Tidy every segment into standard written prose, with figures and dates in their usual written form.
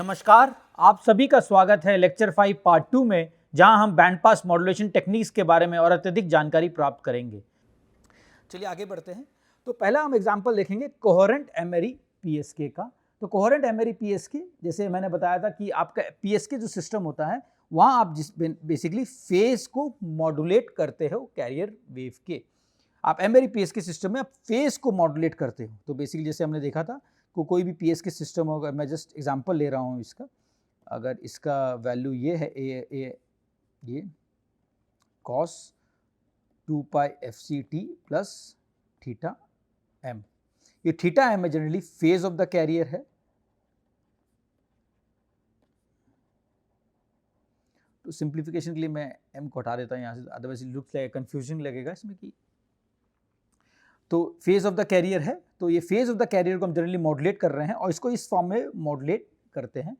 नमस्कार, आप सभी का स्वागत है लेक्चर 5 पार्ट 2 में, जहां हम बैंड पास मॉड्यूलेशन टेक्निक्स के बारे में और अत्यधिक जानकारी प्राप्त करेंगे। चलिए आगे बढ़ते हैं। तो पहला हम एग्जांपल देखेंगे कोहेरेंट एमएरी पीएसके का। तो कोहेरेंट एमएरी पीएसके, जैसे मैंने बताया था कि आपका पीएसके जो सिस्टम होता है वहाँ आप बेसिकली फेज को मॉड्यूलेट करते हो कैरियर वेव के। आप एमएरी पीएसके सिस्टम में आप फेज को मॉड्यूलेट करते हो। तो बेसिकली जैसे हमने देखा था कोई भी पीएसके सिस्टम होगा, मैं जस्ट एग्जांपल ले रहा हूँ इसका। अगर इसका वैल्यू ये है ये cos 2 pi F C T plus theta M, ये थीटा एम है generally phase of the carrier है। तो सिंप्लीफिकेशन के लिए मैं एम को हटा देता हूँ यहाँ से, अदरवाइज लुक्स लाइक कंफ्यूजन लगेगा इसमें कि। तो फेज ऑफ द कैरियर है, तो ये फेज ऑफ द कैरियर को हम जनरली मॉड्यूलेट कर रहे हैं और इसको इस फॉर्म में मॉड्यूलेट करते हैं।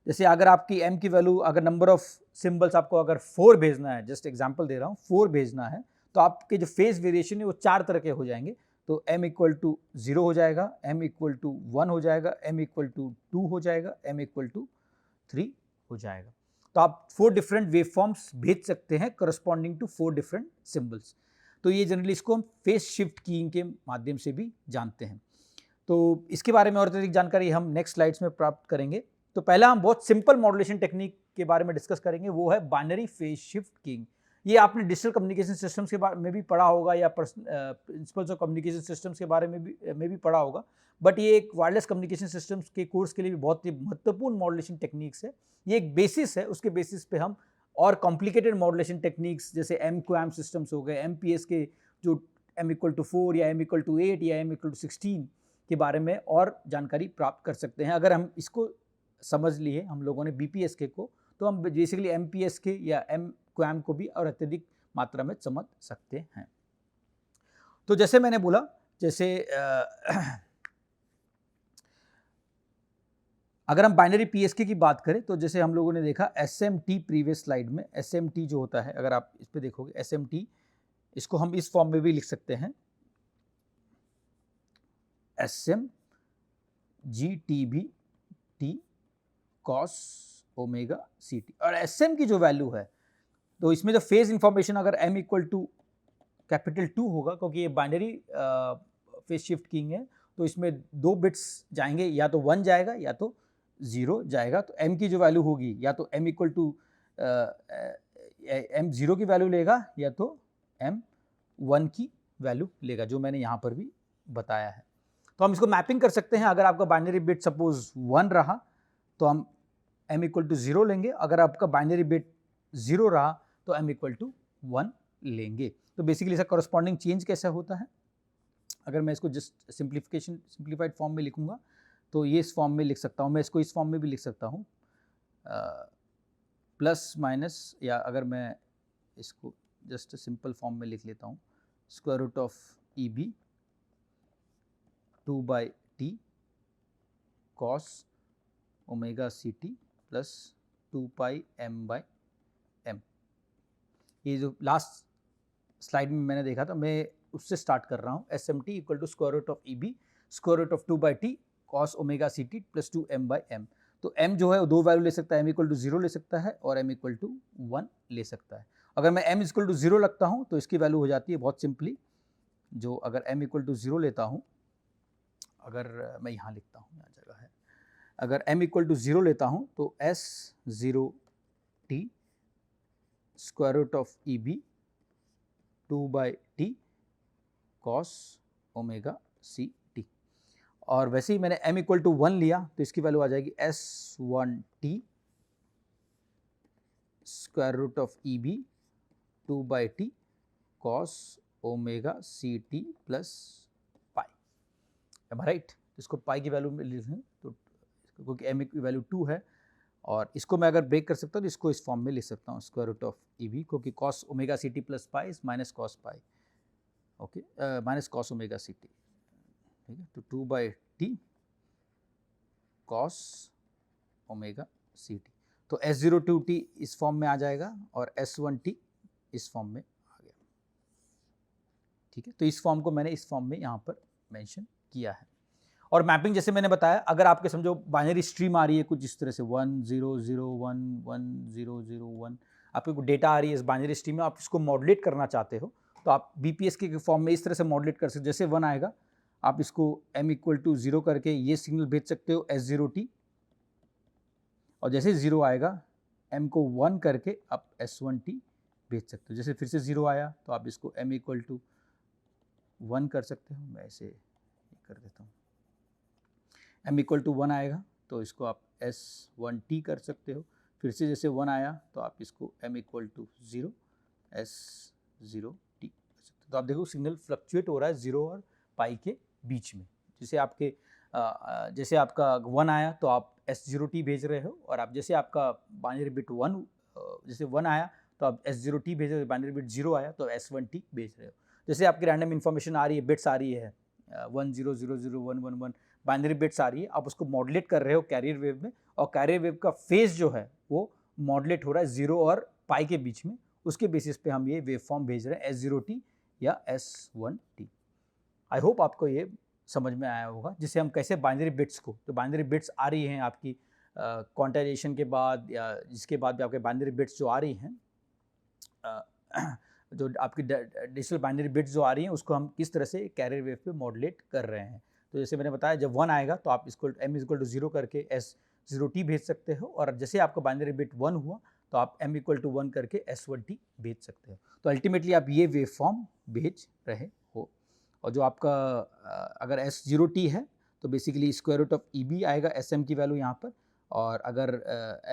जैसे अगर आपकी m की वैल्यू, अगर नंबर ऑफ सिंबल्स आपको अगर 4 भेजना है, जस्ट एग्जांपल दे रहा हूँ, 4 भेजना है, तो आपके जो फेज वेरिएशन है वो 4 तरह के हो जाएंगे। तो m इक्वल टू 0 हो जाएगा, m इक्वल टू 1 हो जाएगा, m इक्वल टू 2 हो जाएगा, m इक्वल टू 3 हो जाएगा। तो आप 4 डिफरेंट वेव फॉर्म्स भेज सकते हैं करस्पॉन्डिंग टू 4 डिफरेंट सिंबल्स। तो ये जनरली इसको हम फेज शिफ्ट कीइंग के माध्यम से भी जानते हैं। तो इसके बारे में और अधिक जानकारी हम नेक्स्ट स्लाइड्स में प्राप्त करेंगे। तो पहला हम बहुत सिंपल मॉड्यूलेशन टेक्निक के बारे में डिस्कस करेंगे, वो है बाइनरी फेज शिफ्ट कीइंग। ये आपने डिजिटल कम्युनिकेशन सिस्टम्स के बारे में भी पढ़ा होगा या प्रिंसिपल्स ऑफ कम्युनिकेशन सिस्टम्स के बारे में भी पढ़ा होगा, बट ये एक वायरलेस कम्युनिकेशन सिस्टम्स के कोर्स के लिए भी बहुत ही महत्वपूर्ण मॉड्यूलेशन टेक्निक्स है। ये एक बेसिस है, उसके बेसिस पे हम और कॉम्प्लिकेटेड मॉड्यूलेशन टेक्निक्स जैसे एम क्वाम सिस्टम्स हो गए, एम पी एस के जो m इक्वल टू 4 या m इक्वल टू 8 या m इक्वल टू 16 के बारे में और जानकारी प्राप्त कर सकते हैं। अगर हम इसको समझ लिए हम लोगों ने BPSK को, तो हम बेसिकली MPSK या M क्वाम को भी और अत्यधिक मात्रा में समझ सकते हैं। तो जैसे मैंने बोला, जैसे अगर हम बाइनरी PSK की बात करें तो जैसे हम लोगों ने देखा SMT प्रीवियस स्लाइड में, SMT जो होता है, अगर आप इस पे देखोगे SMT, इसको हम इस फॉर्म में भी लिख सकते हैं, SM GTB T cos omega c t. और SM की जो वैल्यू है, तो इसमें जो फेज इंफॉर्मेशन अगर m इक्वल टू कैपिटल 2 होगा, क्योंकि ये बाइनरी फेज शिफ्ट कीइंग है, तो इसमें 2 बिट्स जाएंगे, या तो 1 जाएगा या तो 0 जाएगा। तो m की जो वैल्यू होगी, या तो m इक्वल टू m 0 की वैल्यू लेगा या तो m 1 की वैल्यू लेगा, जो मैंने यहाँ पर भी बताया है। तो हम इसको मैपिंग कर सकते हैं। अगर आपका बाइनरी बिट सपोज 1 रहा तो हम m इक्वल टू 0 लेंगे, अगर आपका बाइनरी बिट 0 रहा तो m इक्वल टू 1 लेंगे। तो बेसिकली इसका कॉरस्पॉन्डिंग चेंज कैसा होता है, अगर मैं इसको जस्ट सिंप्लीफाइड फॉर्म में लिखूंगा तो ये इस फॉर्म में लिख सकता हूँ, मैं इसको इस फॉर्म में भी लिख सकता हूँ, प्लस माइनस, या अगर मैं इसको जस्ट सिंपल फॉर्म में लिख लेता हूँ, square root of EB 2 by t cos omega c T plus 2 pi m by m। ये जो लास्ट स्लाइड में मैंने देखा था, मैं उससे स्टार्ट कर रहा हूँ। SMT equal to square root of EB square root of 2 by t cos omega c T plus 2 m by m। तो m जो है वो 2 वैल्यू ले सकता है, m इक्वल टू 0 ले सकता है और m इक्वल टू 1 ले सकता है। अगर मैं m इक्वल टू 0 लगता हूँ तो इसकी वैल्यू हो जाती है बहुत सिंपली, जो अगर m इक्वल टू 0 लेता हूँ, अगर मैं यहाँ लिखता हूँ, यहाँ जगह है, अगर m इक्वल टू 0 लेता हूँ तो S0t square root of EB 2 by t cos omega c t. और वैसे ही मैंने m इक्वल टू 1 लिया तो इसकी वैल्यू आ जाएगी S1t square root of EB 2 by t cos omega c T plus pi. M right? इसको पाई की वैल्यू में लिख लें, तो क्योंकि m की वैल्यू 2 है, और इसको मैं अगर ब्रेक कर सकता हूँ तो इसको इस फॉर्म में लिख सकता हूँ, स्क्वायर रूट ऑफ EB, क्योंकि cos omega c T plus pi minus cos pi, okay, minus cos omega c t, ठीक है। तो 2 by t cos omega c t, तो S02t इस फॉर्म में आ जाएगा और S1t इस फॉर्म में आ गया, ठीक है। तो इस फॉर्म को मैंने इस फॉर्म में यहाँ पर मेंशन किया है। और मैपिंग जैसे मैंने बताया, अगर आपके समझो बाइनरी स्ट्रीम आ रही है कुछ इस तरह से 1 0 0 1 1 0 0 1, आपको डेटा आ रही है इस बाइनरी स्ट्रीम में, आप इसको मॉडुलेट करना चाहते हो तो आप बीपीएसके के फॉर्म में इस तरह से मॉडुलेट कर सकते हो। जैसे 1 आएगा आप इसको m इक्वल टू 0 करके ये सिग्नल भेज सकते हो S0t, और जैसे 0 आएगा m को 1 करके आप S1t भेज सकते हो। जैसे फिर से 0 आया तो आप इसको m इक्वल टू 1 कर सकते हो। मैं ऐसे कर देता हूँ, m इक्वल टू 1 आएगा तो इसको आप S1t कर सकते हो। फिर से जैसे 1 आया तो आप इसको m इक्वल टू 0 S0t कर सकते हो। तो आप देखो सिग्नल फ्लक्चुएट हो रहा है 0 और पाई के बीच में। जैसे आपके जैसे आपका 1 आया तो आप S0t भेज रहे हो, और आप जैसे आपका बाइनरी बिट 1 जैसे 1 आया तो आप S0t भेज रहे हो, बाइनरी बिट 0 आया तो S1t भेज रहे हो। जैसे आपकी रैंडम इन्फॉर्मेशन आ रही है, बिट्स आ रही है 1 0 0 0 1 1 1 बाइनरी बिट्स आ रही है, आप उसको मॉडुलेट कर रहे हो कैरियर वेव में, और कैरियर वेव का फेज जो है वो मॉडुलेट हो रहा है 0 और पाई के बीच में। उसके बेसिस पे हम ये वेव फॉर्म भेज रहे हैं S0t या S1t। आई होप आपको ये समझ में आया होगा, जिससे हम कैसे बाइनरी बिट्स को, तो बाइनरी बिट्स आ रही हैं आपकी क्वांटाइजेशन के बाद या जिसके बाद भी आपके बाइनरी बिट्स जो आ रही हैं, जो आपकी डिजिटल बाइनरी बिट्स जो आ रही हैं उसको हम किस तरह से कैरियर वेव पे मॉडुलेट कर रहे हैं। तो जैसे मैंने बताया, जब 1 आएगा तो आप इसको m इक्वल टू 0 करके S0t भेज सकते हो, और जैसे आपका बाइनरी बिट 1 हुआ तो आप m इक्वल टू 1 करके S1t भेज सकते हो। तो अल्टीमेटली आप ये वेव फॉर्म भेज रहे हो। और जो आपका अगर S0t है तो basically square root of EB आएगा SM की वैल्यू यहाँ पर, और अगर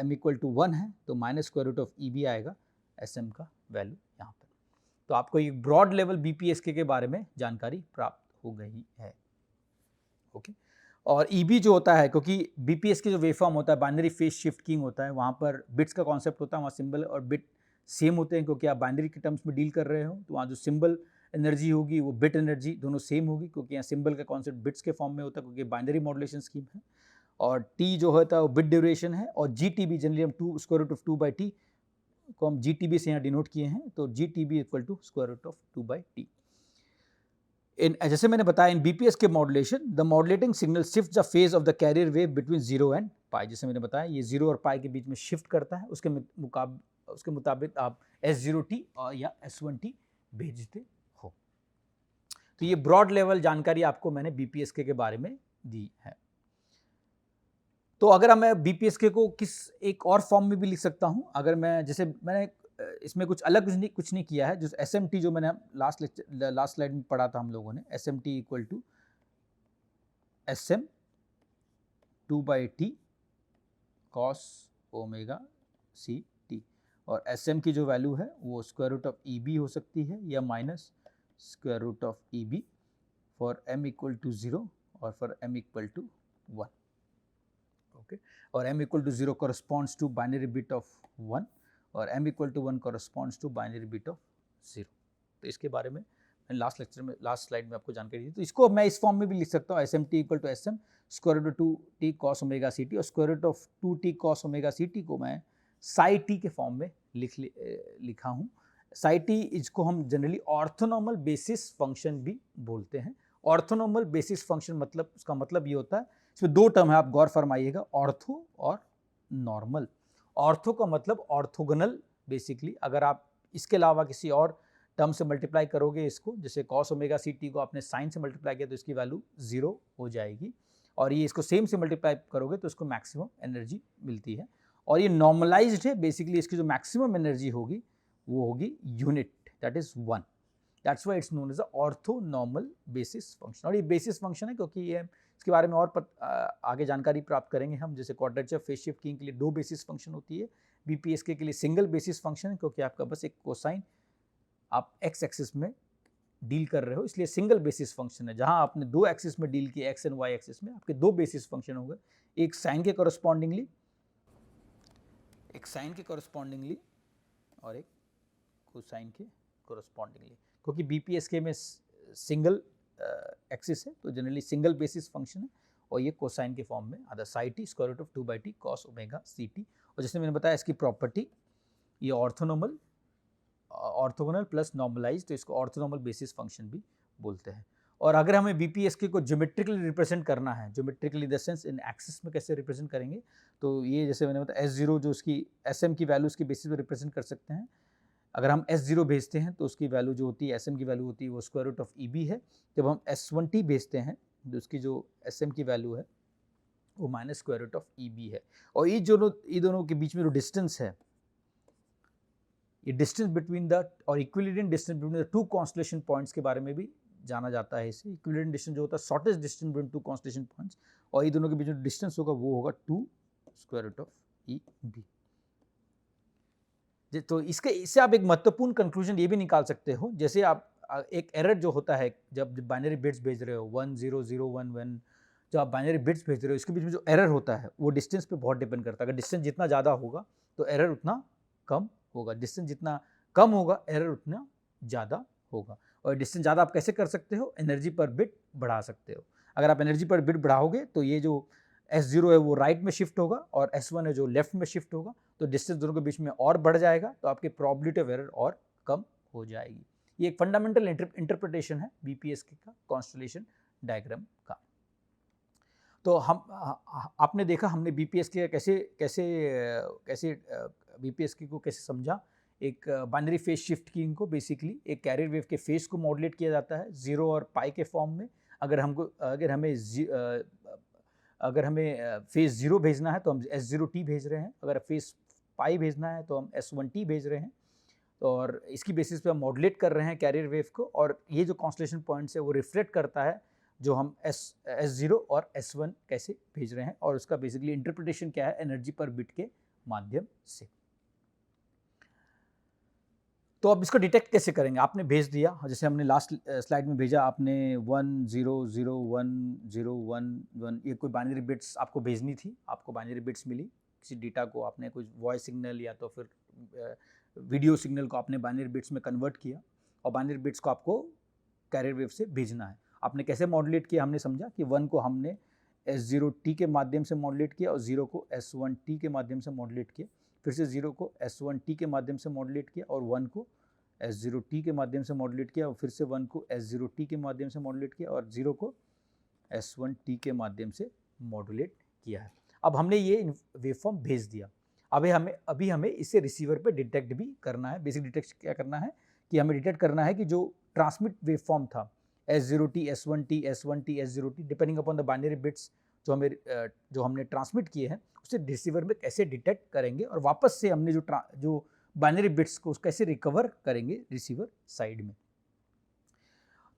m इक्वल टू 1 है तो minus square root of EB आएगा SM का वैल्यू यहाँ पर। तो आपको एक ब्रॉड लेवल बीपीएसके के बारे में जानकारी प्राप्त हो गई है। ओके, और EB जो होता है, क्योंकि बीपीएसके जो वेवफॉर्म होता है बाइनरी फेज शिफ्ट कीइंग होता है, वहाँ पर बिट्स का कॉन्सेप्ट होता है, वहाँ सिंबल और बिट सेम होते हैं, क्योंकि आप बाइनरी के टर्म्स में डील कर रहे हो, तो वहाँ जो सिंबल एनर्जी होगी वो बिट एनर्जी दोनों सेम होगी, क्योंकि यहाँ सिंबल का कॉन्सेप्ट बिट्स के फॉर्म में होता है, क्योंकि बाइनरी मॉडुलेशन स्कीम है। और टी जो होता है वो बिट ड्यूरेशन है, और GTB जनरली हम 2 स्क्वायर रूट ऑफ 2/t को हम GTB से यहाँ डिनोट किए हैं, तो GTB equal to square root of 2/t। जैसे मैंने बताया, इन बीपीएस के modulation the modulating signal shift the phase of the carrier wave between 0 and pi. जैसे मैंने बताया ये 0 और पाई के बीच में शिफ्ट करता है, उसके मुताबिक आप S0t और या S1t भेजते हो। तो ये ब्रॉड लेवल जानकारी आपको मैंने बीपीएसके के बारे में दी है। तो अगर मैं बीपीएसके को किस एक और फॉर्म में भी लिख सकता हूं, अगर मैं जैसे मैंने इसमें कुछ अलग कुछ नहीं किया है, जो SMT जो मैंने लास्ट स्लाइड में पढ़ा था हम लोगों ने, SMT equal to SM 2/t cos omega CT, और SM की जो वैल्यू है वो स्क्वायर रूट ऑफ EB हो सकती है या minus square root of EB for m equal to 0 और for m equal to 1। Okay, और m equal to 0 corresponds to binary bit of 1 और m equal to 1 corresponds to binary bit of 0। तो इसके बारे में मैंने लास्ट स्लाइड में आपको जानकारी दी। तो इसको मैं इस फॉर्म में भी लिख सकता हूँ, SMT equal to SM square root 2t cos omega CT, और square root of 2t cos omega CT को मैं साई t के फॉर्म में लिखा हूँ। साई t इसको हम जनरली ऑर्थोनॉर्मल बेसिस फंक्शन भी बोलते हैं। ऑर्थोनॉर्मल बेसिस फंक्शन मतलब, उसका मतलब ये होता है, इसमें दो टर्म है, आप गौर फरमाइएगा, ऑर्थो और नॉर्मल। ऑर्थो का मतलब ऑर्थोगोनल, बेसिकली अगर आप इसके अलावा किसी और टर्म से मल्टीप्लाई करोगे इसको, जैसे cos ओमेगा CT को आपने साइन से मल्टीप्लाई किया तो इसकी वैल्यू 0 हो जाएगी, और ये इसको सेम से मल्टीप्लाई करोगे तो इसको मैक्सिमम एनर्जी मिलती है। और ये नॉर्मलाइज्ड है, बेसिकली इसकी जो मैक्सिमम एनर्जी होगी वो होगी unit, that is 1। That's why it's known as a orthonormal basis function. और ये बेसिस फंक्शन है क्योंकि ये इसके बारे में और आगे जानकारी प्राप्त करेंगे हम। जैसे क्वाड्रेचर फेज शिफ्ट कीइंग के लिए 2 बेसिस फंक्शन होती है, बीपीएसके के लिए सिंगल बेसिस फंक्शन है, क्योंकि आपका बस एक कोसाइन आप एक्स एक्सिस में डील कर रहे हो, इसलिए सिंगल बेसिस फंक्शन है। जहां आपने 2 एक्सिस में डील किया, एक्स एंड वाई एक्सिस में, आपके 2 बेसिस फंक्शन हो गए, एक साइन के कॉरस्पॉन्डिंगली और एक कोसाइन के कॉरस्पॉन्डिंगली। क्योंकि बीपीएसके में सिंगल एक्सिस है तो जनरली सिंगल बेसिस फंक्शन है, और ये कोसाइन के फॉर्म में आता है, psi t square root of 2/t cos omega CT। और जैसे मैंने बताया इसकी प्रॉपर्टी, ये ऑर्थोगोनल प्लस नॉर्मलाइज, तो इसको ऑर्थोनॉर्मल बेसिस फंक्शन भी बोलते हैं। और अगर हमें बीपीएसके को ज्योमेट्रिकली रिप्रेजेंट करना है, geometrically in the sense in axis में कैसे रिप्रेजेंट करेंगे, तो ये जैसे मैंने बताया S0 जो उसकी SM की वैल्यू उसकी बेसिस पे रिप्रेजेंट कर सकते हैं। अगर हम S0 भेजते हैं तो उसकी वैल्यू जो होती है SM की वैल्यू होती है वो स्क्वायर रूट ऑफ EB है। जब हम S1T भेजते हैं तो उसकी जो SM की वैल्यू है वो minus square root of EB है। और ये दोनों के बीच में जो डिस्टेंस है, ये डिस्टेंस बिटवीन द और equilibrium distance between the two constellation points के बारे में भी जाना जाता है। इसे इक्विलिब्रियम डिस्टेंस जो होता है shortest distance between two constellation points, और ये दोनों के बीच जो डिस्टेंस होगा वो होगा 2 स्क्वायर रूट ऑफ EB। तो इससे आप एक महत्वपूर्ण कंक्लूजन ये भी निकाल सकते हो, जैसे आप एक एरर जो होता है जब बाइनरी बिट्स भेज रहे हो 1 0 0 1 1, जब आप बाइनरी बिट्स भेज रहे हो इसके बीच में जो एरर होता है वो डिस्टेंस पे बहुत डिपेंड करता है। अगर डिस्टेंस जितना ज़्यादा होगा तो एरर उतना कम होगा, डिस्टेंस जितना कम होगा एरर उतना ज़्यादा होगा। और डिस्टेंस ज़्यादा आप कैसे कर सकते हो, एनर्जी पर बिट बढ़ा सकते हो। अगर आप एनर्जी पर बिट बढ़ाओगे तो ये जो S0 है वो राइट में शिफ्ट होगा और S1 है जो लेफ्ट में शिफ्ट होगा, तो डिस्टेंस दोनों के बीच में और बढ़ जाएगा, तो आपकी प्रोबेबिलिटी ऑफ एरर और कम हो जाएगी। ये एक फंडामेंटल इंटरप्रिटेशन है बीपीएसके का कॉन्स्टलेशन डायग्राम का। तो आपने देखा हमने बीपीएसके कैसे बीपीएसके को कैसे समझा। एक बाइनरी फेज शिफ्ट की इनको बेसिकली एक कैरियर वेव के फेज को मॉडुलेट किया जाता है 0 और पाई के फॉर्म में। अगर हमें फेज 0 भेजना है तो हम S0T भेज रहे हैं, अगर फेज पाई भेजना है तो हम S1T भेज रहे हैं, और इसकी बेसिस पे हम मॉडुलेट कर रहे हैं कैरियर वेव को। और ये जो कॉन्स्टलेशन पॉइंट्स है वो रिफ्लेक्ट करता है जो हम S0 और S1 कैसे भेज रहे हैं, और उसका बेसिकली इंटरप्रिटेशन क्या है एनर्जी पर बिट के माध्यम से। तो अब इसको डिटेक्ट कैसे करेंगे, आपने भेज दिया जैसे हमने लास्ट स्लाइड में भेजा, आपने 1 0 0 1 0 1 1 ये कोई बाइनरी बिट्स आपको भेजनी थी, आपको बाइनरी बिट्स मिली, किसी डेटा को आपने कुछ वॉइस सिग्नल या तो फिर वीडियो सिग्नल को आपने बाइनरी बिट्स में कन्वर्ट किया, और बाइनरी बिट्स को आपको कैरियर वेव से भेजना है। आपने कैसे मॉडुलेट किया, हमने समझा कि 1 को हमने S0T के माध्यम से मॉडुलेट किया और 0 को S1T के माध्यम से मॉडुलेट किया, फिर से 0 को S1T के माध्यम से मॉडुलेट किया और 1 को S0T के माध्यम से मॉडुलेट किया, और फिर से 1 को S0T के माध्यम से मॉडुलेट किया और 0 को S1T के माध्यम से मॉडुलेट किया है। अब हमने ये वेवफॉर्म भेज दिया, अभी हमें इसे रिसीवर पे डिटेक्ट भी करना है। बेसिक डिटेक्ट क्या करना है कि हमें डिटेक्ट करना है कि जो ट्रांसमिट वेवफॉर्म था S0T S1T S1T S0T depending upon the binary bits जो हमने ट्रांसमिट किए हैं उसे रिसीवर में कैसे डिटेक्ट करेंगे, और वापस से हमने जो बाइनरी बिट्स को कैसे रिकवर करेंगे रिसीवर साइड में।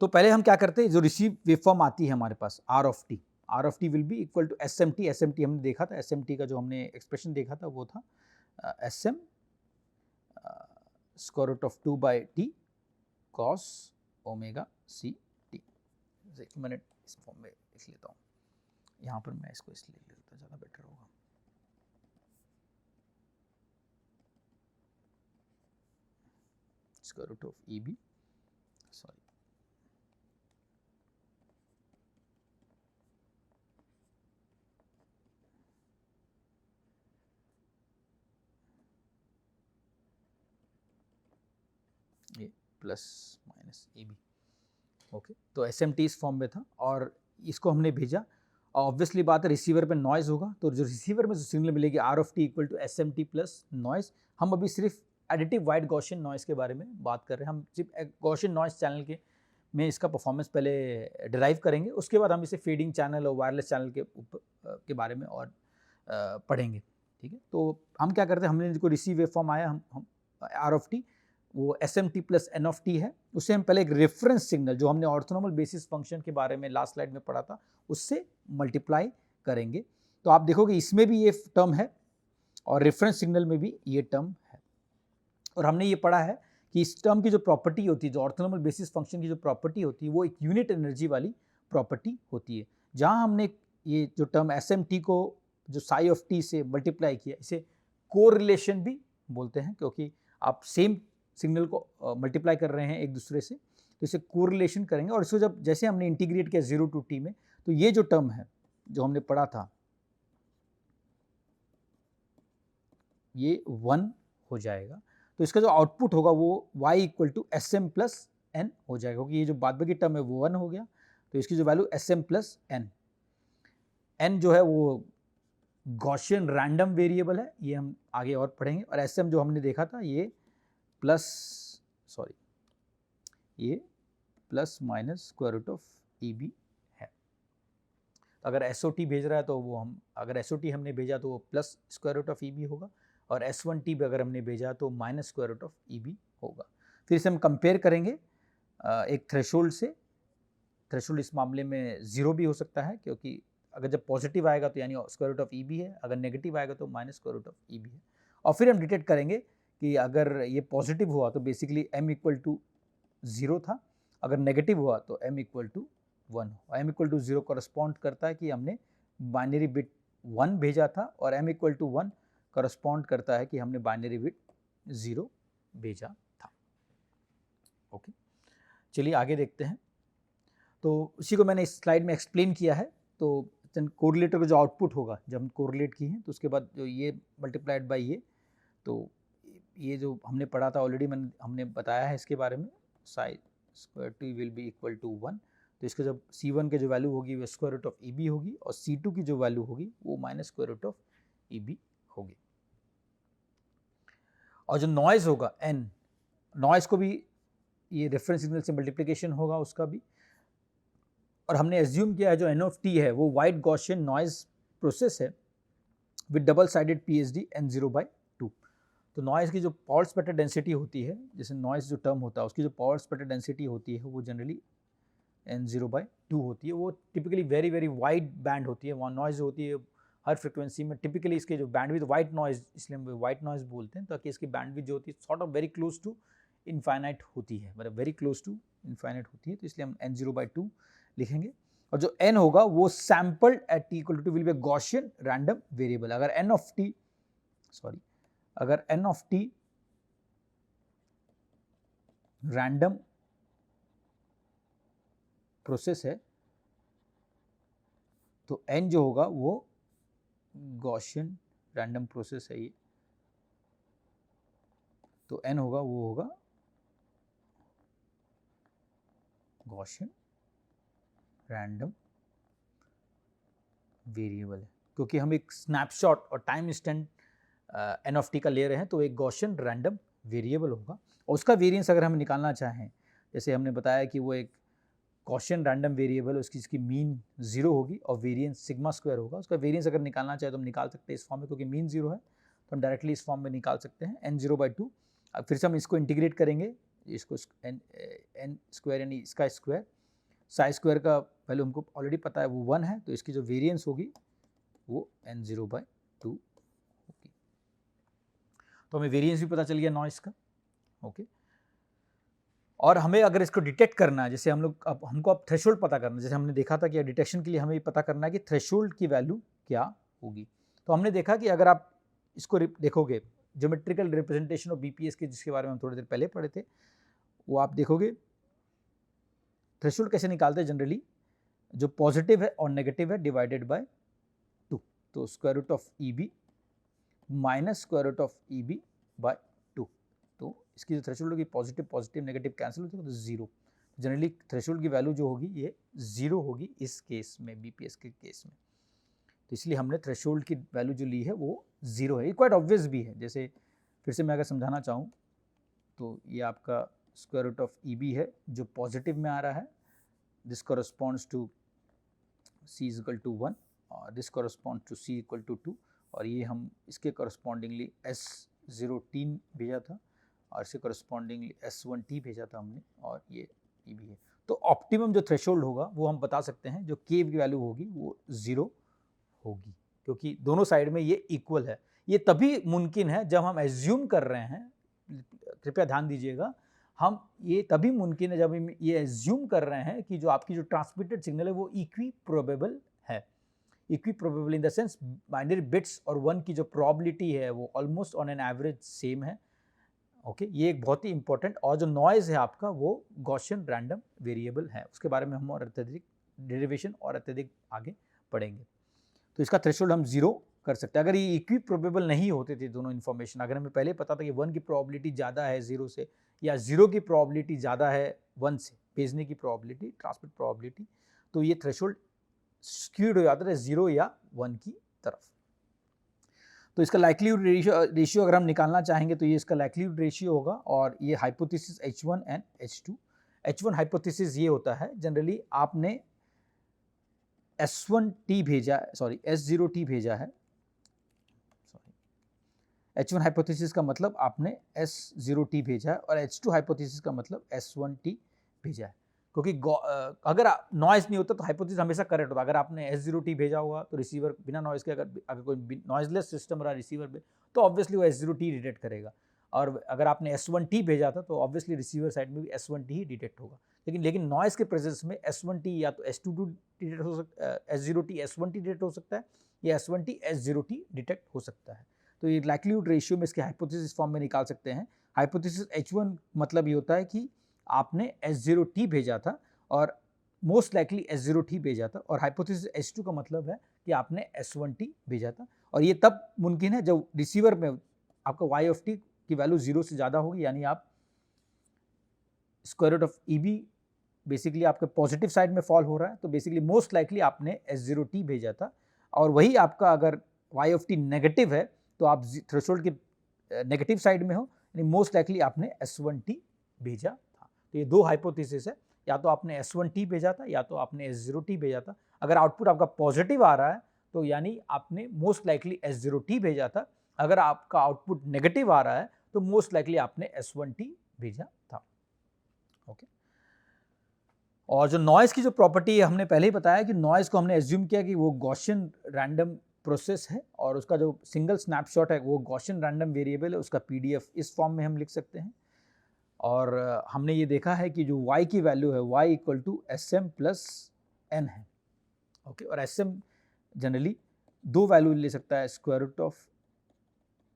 तो पहले हम क्या करते हैं, जो रिसीव वेवफॉर्म आती है हमारे पास R of t will be equal to SMT हमने देखा था, SMT का जो हमने एक्सप्रेशन देखा था वो था SM square root of 2/T cos omega C T। मैंने इस फॉर्म में लिख लेता हूँ, यहाँ पर मैं इसको इसलिए लिख लेता, ज़्यादा बेटर होगा। Square root of EB, sorry ये प्लस माइनस EB। ओके, तो SMT इस फॉर्म में था और इसको हमने भेजा। ऑब्वियसली बात है रिसीवर पे नॉइज होगा, तो जो रिसीवर में जो सिग्नल मिलेगी R of t equal to SMT plus noise. हम अभी सिर्फ एडिटिव वाइड गॉसियन नॉइज के बारे में बात कर रहे हैं, हम सिर्फ गॉसियन नॉइज चैनल के में इसका परफॉर्मेंस पहले डिराइव करेंगे, उसके बाद हम इसे फीडिंग चैनल और वायरलेस चैनल के बारे में और पढ़ेंगे। ठीक है, तो हम क्या करते हैं, हमने जो रिसीव वेव फॉर्म आया हम R ऑफ टी वो SMT plus N of T है, उससे हम पहले एक रेफरेंस सिग्नल जो हमने ऑर्थोनॉर्मल बेसिस फंक्शन के बारे में लास्ट स्लाइड में पढ़ा था उससे मल्टीप्लाई करेंगे। तो आप देखोगे इसमें भी ये टर्म है और रेफरेंस सिग्नल में भी ये टर्म है। और हमने ये पढ़ा है कि इस टर्म की जो प्रॉपर्टी होती है, जो ऑर्थोनॉर्मल बेसिस फंक्शन की जो प्रॉपर्टी होती है वो एक यूनिट एनर्जी वाली प्रॉपर्टी होती है। जहाँ हमने ये जो टर्म SMT को जो साई ऑफ टी से मल्टीप्लाई किया, इसे कोरिलेशन भी बोलते हैं, क्योंकि आप सेम सिग्नल को मल्टीप्लाई कर रहे हैं एक दूसरे से, तो इसे कोरिलेशन करेंगे। और इसको जब जैसे हमने इंटीग्रेट किया 0 to t में, तो ये जो टर्म है जो हमने पढ़ा था ये 1 हो जाएगा। तो इसका जो आउटपुट होगा वो y equal to SM plus n हो जाएगा, क्योंकि ये जो बाद बाकी टर्म है वो 1 हो गया। तो इसकी जो वैल्यू SM प्लस n जो है वो गॉसियन रैंडम वेरिएबल है, ये हम आगे और पढ़ेंगे। और SM जो हमने देखा था ये plus minus square root of EB है। तो अगर SOT भेज रहा है तो वो अगर SOT हमने भेजा तो वो plus square root of EB होगा, और S1T भी अगर हमने भेजा तो minus square root of EB होगा। फिर से हम कंपेयर करेंगे एक थ्रेशोल्ड से। थ्रेशोल्ड इस मामले में 0 भी हो सकता है, क्योंकि अगर जब पॉजिटिव आएगा तो यानी स्क्वायर रूट ऑफ EB है, अगर नेगेटिव आएगा तो minus square root of EB है। और फिर हम डिटेक्ट करेंगे कि अगर ये पॉजिटिव हुआ तो बेसिकली m इक्वल टू 0 था, अगर नेगेटिव हुआ तो m इक्वल टू 1 हो। m इक्वल टू 0 करस्पॉन्ड करता है कि हमने बाइनरी बिट 1 भेजा था, और m इक्वल टू 1 करस्पॉन्ड करता है कि हमने बाइनरी बिट 0 भेजा था। ओके, चलिए आगे देखते हैं। तो उसी को मैंने इस स्लाइड में एक्सप्लेन किया है। तो कोरिलेटर का जो आउटपुट होगा जब हम कोरिलेट किए हैं, तो उसके बाद जो ये मल्टीप्लाइड बाय ये, तो ये जो हमने पढ़ा था ऑलरेडी हमने बताया है इसके बारे में, sine square t will be equal to 1। तो इसका जब C1 की जो वैल्यू होगी वो स्क्वायर रूट ऑफ EB होगी, और C2 की जो वैल्यू होगी वो minus square root of EB होगी। और जो नॉइज़ होगा n, नॉइज़ को भी ये रेफरेंस सिग्नल से मल्टीप्लिकेशन होगा उसका भी। और हमने एज्यूम किया है जो N ऑफ T है वो वाइट गॉसियन नॉइज़ प्रोसेस है with double sided PSD N0/2। तो नॉइज़ की जो पावर स्पेक्ट्रल डेंसिटी होती है, जैसे नॉइज़ जो टर्म होता है उसकी जो पावर स्पेक्ट्रल डेंसिटी होती है वो जनरली N0/2 होती है। वो typically very very wide band होती है। वहाँ नॉइज़ होती है हर फ्रिक्वेंसी में, टिपिकली इसके जो बैंडविड्थ वाइट नॉइज़, इसलिए हम वाइट नॉइज़ बोलते हैं, ताकि इसकी बैंडविड्थ जो होती है sort of very close to infinite होती है, मतलब वेरी क्लोज टू इनफाइनाइट होती है। तो इसलिए हम N0/2 लिखेंगे। और जो n होगा वो sampled at t equal to will be Gaussian random variable. अगर n of t random process है तो n जो होगा वो गॉसियन रैंडम प्रोसेस है ये, तो n होगा वो होगा गॉसियन रैंडम वेरिएबल है, क्योंकि हम एक स्नैपशॉट और time instant n of t का ले रहे हैं, तो एक गॉसियन रैंडम वेरिएबल होगा। और उसका वेरिएंस अगर हम निकालना चाहें, जैसे हमने बताया कि वो एक गॉसियन रैंडम वेरिएबल, उसकी मीन 0 होगी और वेरिएंस सिग्मा स्क्वायर होगा। उसका वेरिएंस अगर निकालना चाहे तो हम निकाल सकते हैं इस फॉर्म में, क्योंकि मीन 0 है तो हम डायरेक्टली इस फॉर्म में निकाल सकते हैं N0/2। अब फिर से हम इसको इंटीग्रेट करेंगे, इसको n स्क्वायर यानी इसका स्क्वायर, साई स्क्वायर का वैल्यू हमको ऑलरेडी पता है वो 1 है, तो इसकी जो वेरिएंस होगी वो N0/2 होगी। तो हमें वेरिएंस भी पता चल गया नॉइस का। ओके, और हमें अगर इसको डिटेक्ट करना है, जैसे हमको अब थ्रेशोल्ड पता करना है, जैसे हमने देखा था कि डिटेक्शन के लिए हमें पता करना है कि थ्रेशोल्ड की वैल्यू क्या होगी। तो हमने देखा कि अगर आप इसको देखोगे ज्योमेट्रिकल रिप्रेजेंटेशन ऑफ BPS के, जिसके बारे में हम थोड़ी देर पहले पढ़े थे, वो आप देखोगे थ्रेशोल्ड कैसे निकालते हैं। जनरली जो पॉजिटिव है और नेगेटिव है डिवाइडेड बाय 2, तो square root of EB minus square root of EB by 2। तो इसकी जो थ्रेशोल्ड होगी पॉजिटिव पॉजिटिव नेगेटिव कैंसिल होता है तो 0। जनरली थ्रेशोल्ड की वैल्यू जो होगी ये 0 होगी इस केस में, BPS के केस में। तो इसलिए हमने थ्रेशोल्ड की वैल्यू जो ली है वो 0 है। ये क्वाइट ऑब्वियस भी है। जैसे फिर से मैं अगर समझाना चाहूँ तो ये आपका स्क्वायर रूट ऑफ EB है जो पॉजिटिव में आ रहा है, this corresponds to C is equal to 1 और this correspond to C equal to 2, और ये हम इसके कॉरस्पॉन्डिंगली S0T भेजा था और इसके कॉरस्पॉन्डिंगली S1T भेजा था हमने, और ये EB है। तो ऑप्टिमम जो थ्रेशोल्ड होगा वो हम बता सकते हैं, जो K की वैल्यू होगी वो 0 होगी, क्योंकि दोनों साइड में ये इक्वल है। ये तभी मुमकिन है जब हम एज्यूम कर रहे हैं, कृपया ध्यान दीजिएगा, हम ये तभी मुमकिन है जब हम ये एज्यूम कर रहे हैं कि जो आपकी जो ट्रांसमिटेड सिग्नल है वो इक्वी प्रोबेबल है। Equi probable in the sense binary bits और 1 की जो प्रोबेबिलिटी है वो almost on an average same है। ओके, ये एक बहुत ही इंपॉर्टेंट। और जो नॉइज़ है आपका वो गॉसियन रैंडम वेरिएबल है, उसके बारे में हम और अत्यधिक डेरिवेशन और अत्यधिक आगे पढ़ेंगे। तो इसका थ्रेशोल्ड हम 0 कर सकते हैं। अगर ये इक्वी प्रोबेबल नहीं होते थे दोनों इन्फॉर्मेशन, अगर हमें पहले पता था कि 1 की प्रोबेबिलिटी ज़्यादा है 0 से, या 0 की प्रोबेबिलिटी ज़्यादा है 1 से, भेजने की प्रोबेबिलिटी, ट्रांसमिट प्रोबेबिलिटी, तो ये थ्रेशोल्ड स्क्यूड हो जाता है 0 या 1 की तरफ। तो इसका लाइक्लीहुड रेशियो अगर हम निकालना चाहेंगे तो ये इसका लाइक्लीहुड रेशियो होगा, और ये hypothesis H1 and H2। H1 hypothesis ये होता है, जनरली आपने S1T भेजा, सॉरी S0T भेजा है, H1 हाइपोथेसिस का मतलब आपने S0T भेजा है, और H2 हाइपोथेसिस का मतलब S1T भेजा है। क्योंकि अगर नॉइज नहीं होता तो हाइपोथेसिस हमेशा करेक्ट होता। अगर आपने S0T भेजा हुआ तो रिसीवर बिना नॉइज के, अगर कोई नॉइजलेस सिस्टम रहा रिसीवर पे, तो ऑब्वियसली वो S0T डिटेक्ट करेगा, और अगर आपने S1T भेजा था तो ऑब्वियसली रिसीवर साइड में भी S1T ही डिटेक्ट होगा। लेकिन नॉइज के प्रेजेंस में S1T या तो S22 डिटेक्ट हो सकता है, S0T S1T डिटेक्ट हो सकता है, या S1T S0T डिटेक्ट हो सकता है। तो ये लाइक्लीहुड रेशियो में इसके हाइपोथेसिस फॉर्म में निकाल सकते हैं। हाइपोथेसिस H1 मतलब ये होता है कि आपने S0T भेजा था और मोस्ट लाइकली S0T भेजा था, और हाइपोथेसिस H2 का मतलब है कि आपने S1T भेजा था। और ये तब मुमकिन है जब रिसीवर में आपका y ऑफ t की वैल्यू 0 से ज़्यादा होगी, यानी आप square root of EB basically आपके पॉजिटिव साइड में फॉल हो रहा है, तो बेसिकली मोस्ट लाइकली आपने S0T भेजा था, और वही आपका अगर y ऑफ t नेगेटिव है तो आप थ्रेशोल्ड के नेगेटिव साइड में हो, यानी मोस्ट लाइकली आपने S1T भेजा था। तो ये दो हाइपोथेसिस है, या तो आपने S1T भेजा था या तो आपने S0T भेजा था। अगर आउटपुट आपका पॉजिटिव आ रहा है तो यानी आपने मोस्ट लाइकली S0T भेजा था। अगर आपका आउटपुट नेगेटिव आ रहा है तो मोस्ट लाइकली आपने S1T भेजा था। ओके। और जो नॉइज़ की जो प्रॉपर्टी है, हमने पहले ही बताया कि नॉइज़ को हमने एज्यूम किया कि वो गॉसियन रैंडम प्रोसेस है, और उसका जो सिंगल स्नैपशॉट है वो गॉसियन रैंडम वेरिएबल है, उसका PDF इस फॉर्म में हम लिख सकते हैं। और हमने ये देखा है कि जो y की वैल्यू है y equal to SM plus n है। ओके। और SM जनरली दो वैल्यू ले सकता है, स्क्वायर रूट ऑफ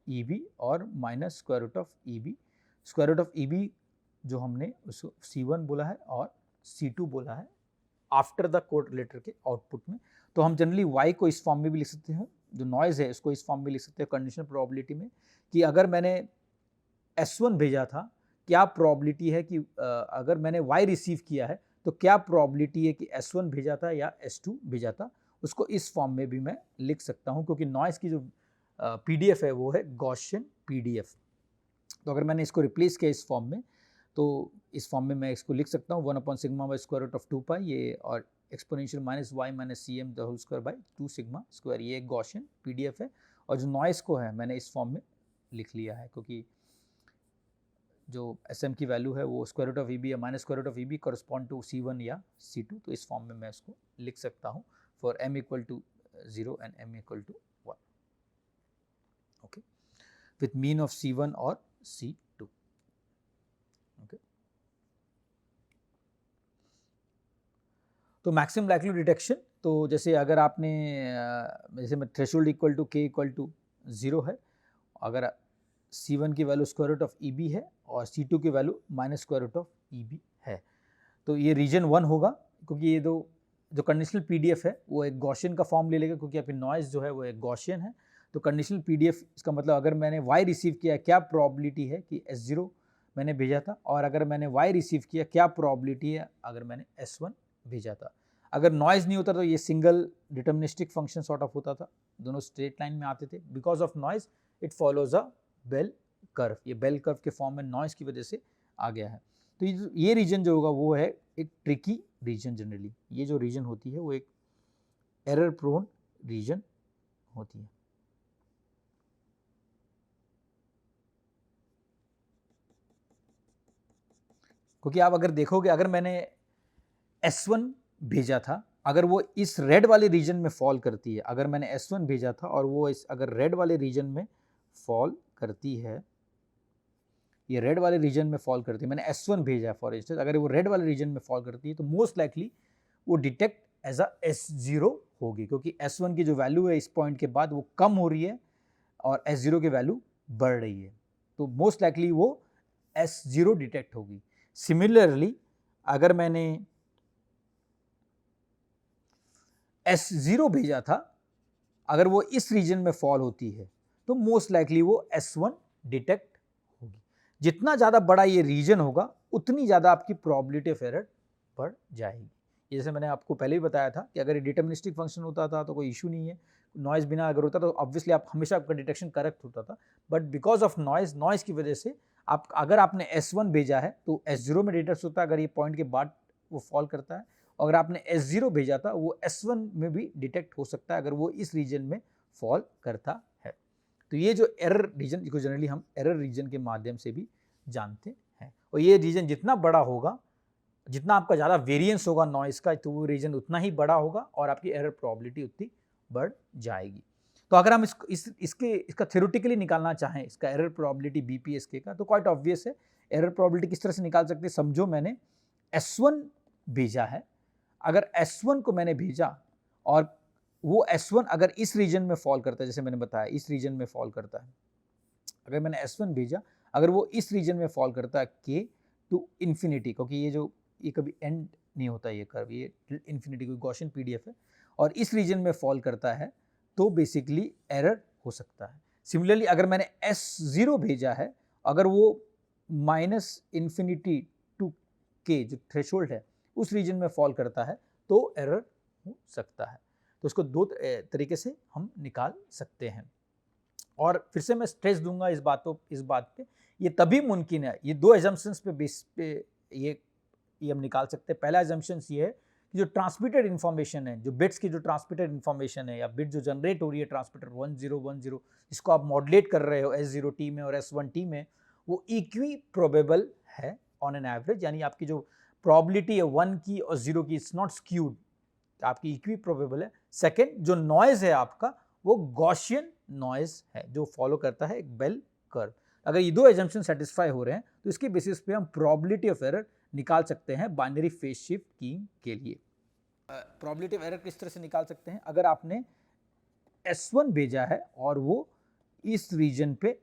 EB और minus square root of EB। Square root of EB जो हमने उसको C1 बोला है और C2 बोला है आफ्टर द कोरिलेटर के आउटपुट में। तो हम जनरली y को इस फॉर्म में भी लिख सकते हैं, जो नॉइज़ है इसको इस फॉर्म में लिख सकते हैं कंडीशनल प्रोबेबिलिटी में, कि अगर मैंने S1 भेजा था, क्या प्रोबेबिलिटी है कि अगर मैंने y रिसीव किया है तो क्या प्रोबेबिलिटी है कि S1 भेजा था या S2 भेजा था, उसको इस फॉर्म में भी मैं लिख सकता हूँ, क्योंकि नॉइज़ की जो PDF है वो है गॉसियन PDF। तो अगर मैंने इसको रिप्लेस किया इस फॉर्म में, तो इस फॉर्म में मैं इसको लिख सकता हूँ 1 sigma by square root of 2 pi ये, और exponential minus y minus CM the whole square by 2 sigma square, ये एक गॉसियन PDF है। और जो नॉइज़ को है मैंने इस फॉर्म में लिख लिया है, क्योंकि जो SM की वैल्यू है वो स्क्वायर रूट ऑफ EB या minus square root of EB correspond to C1 या C2, तो इस फॉर्म में मैं इसको लिख सकता हूँ for m equal to 0 and m equal to 1। Okay, with mean of C1 और C2। ओके, तो मैक्सिमम लाइक्लीहुड डिटेक्शन, तो जैसे अगर आपने जैसे में threshold equal to k equal to 0 है, अगर C1 की value square root of EB है और C2 की value minus square root of EB है, तो ये रीजन 1 होगा, क्योंकि ये दो जो कंडीशनल PDF है वो एक गॉसियन का फॉर्म ले लेगा, क्योंकि आपकी नॉइज़ जो है वो एक गॉसियन है। तो कंडीशनल PDF इसका मतलब अगर मैंने y रिसीव किया, क्या प्रोबेबिलिटी है कि S0 मैंने भेजा था, और अगर मैंने y रिसीव किया, क्या प्रोबेबिलिटी है अगर मैंने S1 भेजा था। अगर नॉइज़ नहीं होता तो ये single deterministic function sort of होता था, दोनों स्ट्रेट लाइन में आते थे। Because of noise it follows a bell curve, ये बेल कर्व के फॉर्म में नॉइज़ की वजह से आ गया है। तो ये रीजन जो होगा वो है एक ट्रिकी रीजन। जनरली ये जो रीजन होती है वो एक एरर प्रोन रीजन होती है। क्योंकि आप अगर देखोगे, अगर मैंने S1 भेजा था, अगर वो इस रेड वाले रीजन में फॉल करती है, अगर मैंने S1 भेजा था और वो इस अगर रेड वाले रीजन में फॉल करती है, ये रेड वाले रीजन में फॉल करती है, मैंने S1 भेजा है फॉर इंस्टेंस, अगर वो रेड वाले रीजन में फॉल करती है तो मोस्ट लाइकली वो डिटेक्ट एज अ S0 होगी, क्योंकि S1 की जो वैल्यू है इस पॉइंट के बाद वो कम हो रही है और S0 की वैल्यू बढ़ रही है, तो मोस्ट लाइकली वो S0 डिटेक्ट होगी। सिमिलरली अगर मैंने S0 भेजा था, अगर वो इस रीजन में फॉल होती है तो मोस्ट लाइकली वो S1 डिटेक्ट होगी। जितना ज़्यादा बड़ा ये रीजन होगा उतनी ज़्यादा आपकी प्रोबेबिलिटी ऑफ एरर बढ़ जाएगी। जैसे मैंने आपको पहले भी बताया था कि अगर ये डिटर्मिनिस्टिक फंक्शन होता था तो कोई इशू नहीं है, नॉइज़ बिना अगर होता तो ऑब्वियसली आप हमेशा आपका डिटेक्शन करेक्ट होता था, बट बिकॉज ऑफ नॉइज़ की वजह से आप अगर आपने S1 भेजा है तो S0 में डिटेक्ट होता है अगर ये पॉइंट के बाद वो फॉल करता है, और अगर आपने S0 भेजा था वो S1 में भी डिटेक्ट हो सकता है अगर वो इस रीजन में फॉल करता है। तो ये जो एरर रीजन को जनरली हम एरर रीजन के माध्यम से भी जानते हैं, और ये रीजन जितना बड़ा होगा, जितना आपका ज़्यादा वेरिएंस होगा नॉइज़ का, तो वो रीजन उतना ही बड़ा होगा और आपकी एरर प्रोबेबिलिटी उतनी बढ़ जाएगी। तो अगर हम इसका थ्योरेटिकली निकालना चाहें इसका एरर प्रोबेबिलिटी बीपीएसके का, तो क्वाइट ऑब्वियस है। एरर प्रोबेबिलिटी किस तरह से निकाल सकते हैं, समझो मैंने S1 भेजा है, अगर S1 को मैंने भेजा और वो S1 अगर इस रीजन में फॉल करता है, जैसे मैंने बताया इस रीजन में फॉल करता है, अगर मैंने S1 भेजा, अगर वो इस रीजन में फॉल करता है k टू इन्फिनिटी, क्योंकि ये कभी एंड नहीं होता ये कर्व, ये इन्फिनिटी कोई गॉसियन पीडीएफ है, और इस रीजन में फॉल करता है तो बेसिकली एरर हो सकता है। सिमिलरली अगर मैंने S0 भेजा है, अगर वो माइनस इन्फिनिटी टू k जो थ्रेशोल्ड है उस रीजन में फॉल करता है तो एरर हो सकता है। तो इसको दो तरीके से हम निकाल सकते हैं, और फिर से मैं स्ट्रेस दूंगा इस बात पे, ये तभी मुमकिन है, ये दो एजम्पशंस पे बेस पे ये हम निकाल सकते हैं। पहला एजम्पशन ये है कि जो ट्रांसमिटेड इन्फॉर्मेशन है, जो बिट्स की जो ट्रांसमिटेड इन्फॉर्मेशन है या बिट जो जनरेट हो रही है ट्रांसमिटर 1010 जिसको आप मॉड्यूलेट कर रहे हो S0t में और S1t में, वो इक्वी प्रोबेबल है ऑन एन एवरेज, यानी आपकी जो प्रोबेबिलिटी है 1 की और 0 की इट्स नॉट स्क्यूड, आपकी इक्वी प्रोबेबल है। सेकेंड, जो नॉइज है आपका वो गॉसियन नॉइज है जो फॉलो करता है एक बेल कर्व। अगर ये दो एजम्पशन सेटिस्फाई हो रहे हैं तो इसके बेसिस पे हम प्रोबेबिलिटी ऑफ एरर निकाल सकते हैं बाइनरी फेज शिफ्ट कीइंग के लिए। प्रोबेबिलिटी ऑफ एरर किस तरह से निकाल सकते हैं, अगर आपने S1 भेजा है और वो इस रीजन पे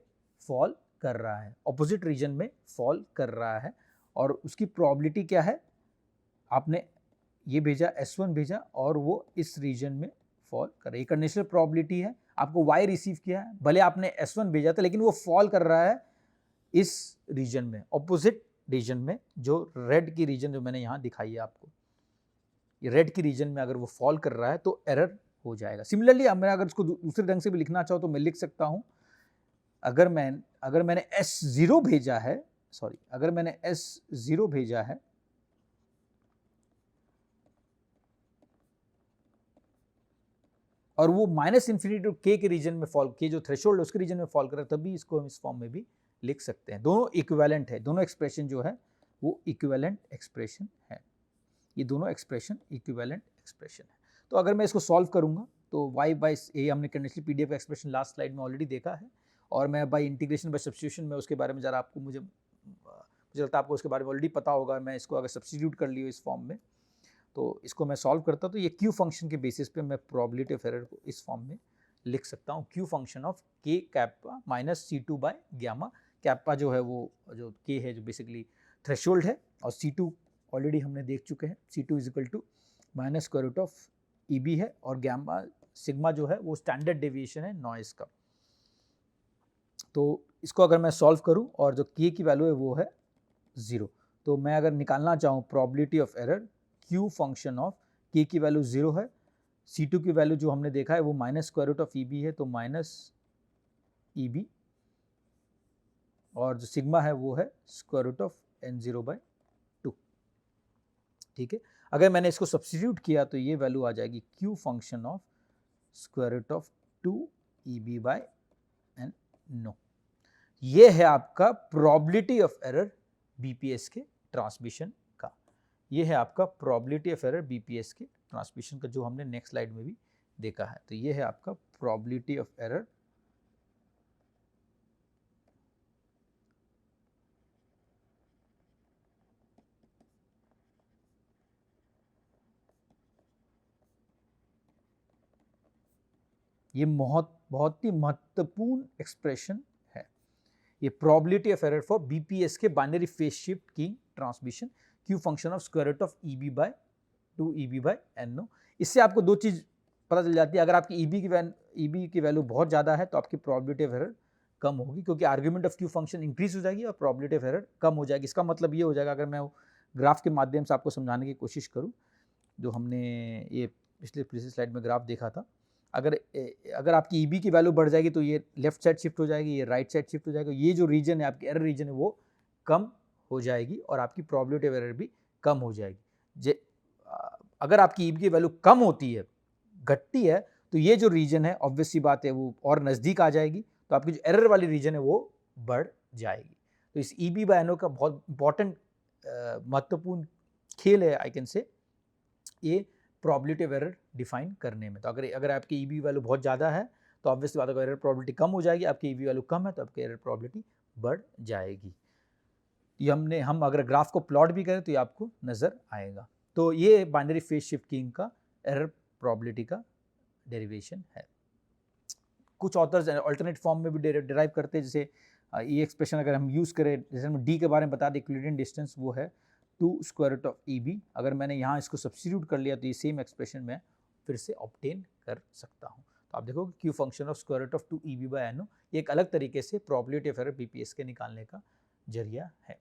फॉल कर रहा है, ऑपोजिट रीजन में फॉल कर रहा है, और उसकी प्रोबेबिलिटी क्या है, आपने ये भेजा S1 भेजा और वो इस रीजन में फॉल कर रहा है, ये कंडीशनल प्रोबेबिलिटी है। आपको Y रिसीव किया है, भले आपने S1 भेजा था लेकिन वो फॉल कर रहा है इस रीजन में, ऑपोजिट रीजन में, जो रेड की रीजन जो मैंने यहाँ दिखाई है आपको, ये रेड की रीजन में अगर वो फॉल कर रहा है तो एरर हो जाएगा। सिमिलरली मैं अगर इसको दूसरे ढंग से भी लिखना चाहूँ तो मैं लिख सकता हूँ, अगर मैंने S0 भेजा है, अगर मैंने S0 भेजा है और वो माइनस इन्फिनिटी टू k के रीजन में फॉल, k जो थ्रेशोल्ड है उसके रीजन में फॉल कर रहा है, तभी इसको हम इस फॉर्म में भी लिख सकते हैं। दोनों इक्विवेलेंट है, दोनों एक्सप्रेशन जो है वो इक्विवेलेंट एक्सप्रेशन है, ये दोनों एक्सप्रेशन इक्विवेलेंट एक्सप्रेशन है। तो अगर मैं इसको सॉल्व करूंगा तो y बाई ए हमने कंडीशनल पीडीएफ का एक्सप्रेशन लास्ट स्लाइड में ऑलरेडी देखा है, और मैं बाई इंटीग्रेशन बाई सब्स्टिट्यूशन में उसके बारे में ज़रा आपको मुझे लगता है आपको उसके बारे में ऑलरेडी पता होगा। मैं इसको अगर सब्स्टिट्यूट कर लियो इस फॉर्म में तो इसको मैं सॉल्व करता तो ये क्यू फंक्शन के बेसिस पे मैं प्रोबेबिलिटी ऑफ एरर को इस फॉर्म में लिख सकता हूँ, Q function of k kappa minus C2 by gamma. Kappa जो है वो जो k है जो बेसिकली थ्रेशोल्ड है, और C2 ऑलरेडी हमने देख चुके हैं, C2 is equal to minus square root of EB है, और गैमा सिग्मा जो है वो स्टैंडर्ड डेविएशन है नॉइस का। तो इसको अगर मैं सॉल्व करूं और जो k की वैल्यू है वो है 0, तो मैं अगर निकालना चाहूँ probability of error, q function of k की वैल्यू 0 है, C2 की वैल्यू जो हमने देखा है वो minus square root of EB है, तो माइनस EB, और जो सिग्मा है वो है square root of n0 by 2। ठीक है, अगर मैंने इसको सब्स्टिट्यूट किया तो ये वैल्यू आ जाएगी q function of square root of 2EB by n no. ये है आपका प्रोबेबिलिटी ऑफ एरर BPS के ट्रांसमिशन का, ये है आपका प्रोबेबिलिटी ऑफ एरर BPS के ट्रांसमिशन का जो हमने नेक्स्ट स्लाइड में भी देखा है। तो ये है आपका प्रोबेबिलिटी ऑफ एरर ये बहुत ही महत्वपूर्ण एक्सप्रेशन है, ये probability of error for BPS के बाइनरी फेज शिफ्ट की transmission, Q function of square root of EB by 2EB by NO। इससे आपको दो चीज़ पता चल जाती है, अगर आपकी EB की वैल्यू बहुत ज़्यादा है तो आपकी प्रोबेबिलिटी ऑफ एरर कम होगी, क्योंकि argument of Q function increase हो जाएगी और प्रोबेबिलिटी ऑफ एरर कम हो जाएगी। इसका मतलब ये हो जाएगा, अगर मैं ग्राफ के माध्यम से आपको समझाने की कोशिश करूँ, जो हमने ये पिछले स्लाइड में ग्राफ देखा था, अगर आपकी ईबी की वैल्यू बढ़ जाएगी तो ये लेफ्ट साइड शिफ्ट हो जाएगी, ये राइट साइड शिफ्ट हो जाएगा, ये जो रीजन है आपकी एरर रीजन है वो कम हो जाएगी और आपकी प्रोबेबिलिटी ऑफ एरर भी कम हो जाएगी। अगर आपकी ईबी की वैल्यू कम होती है, घटती है, तो ये जो रीजन है ऑब्वियस सी बात है वो और नज़दीक आ जाएगी, तो आपकी जो एरर वाली रीजन है वो बढ़ जाएगी। तो इस ईबी बाय एनओ का बहुत इंपॉर्टेंट महत्वपूर्ण खेल है, आई कैन से, ये प्रोबेबिलिटी ऑफ एरर डिफाइन करने में। तो अगर आपकी ईबी वैल्यू बहुत ज़्यादा है तो ऑब्वियसली बात है एरर प्रोबेबिलिटी कम हो जाएगी, आपकी ईबी वैल्यू कम है तो आपकी एरर प्रोबेबिलिटी बढ़ जाएगी। ये हम अगर ग्राफ को प्लॉट भी करें तो ये आपको नज़र आएगा। तो ये बाइनरी फेज शिफ्ट कीइंग का एरर प्रोबेबिलिटी का डेरिवेशन है। कुछ ऑथर्स अल्टरनेट फॉर्म में भी डिराइव करते हैं, जैसे ये एक्सप्रेशन अगर हम यूज़ करें, जैसे हम डी के बारे में बता दें, यूक्लिडियन डिस्टेंस वो है 2 स्क्वायर रूट ऑफ ईबी। अगर मैंने यहाँ इसको सब्स्टिट्यूट कर लिया तो ये सेम एक्सप्रेशन मैं फिर से ऑब्टेन कर सकता हूँ। तो आप देखोगे Q function of square root of 2 EB by NO एक अलग तरीके से प्रोबेबिलिटी ऑफ एरर बीपीएस के निकालने का जरिया है।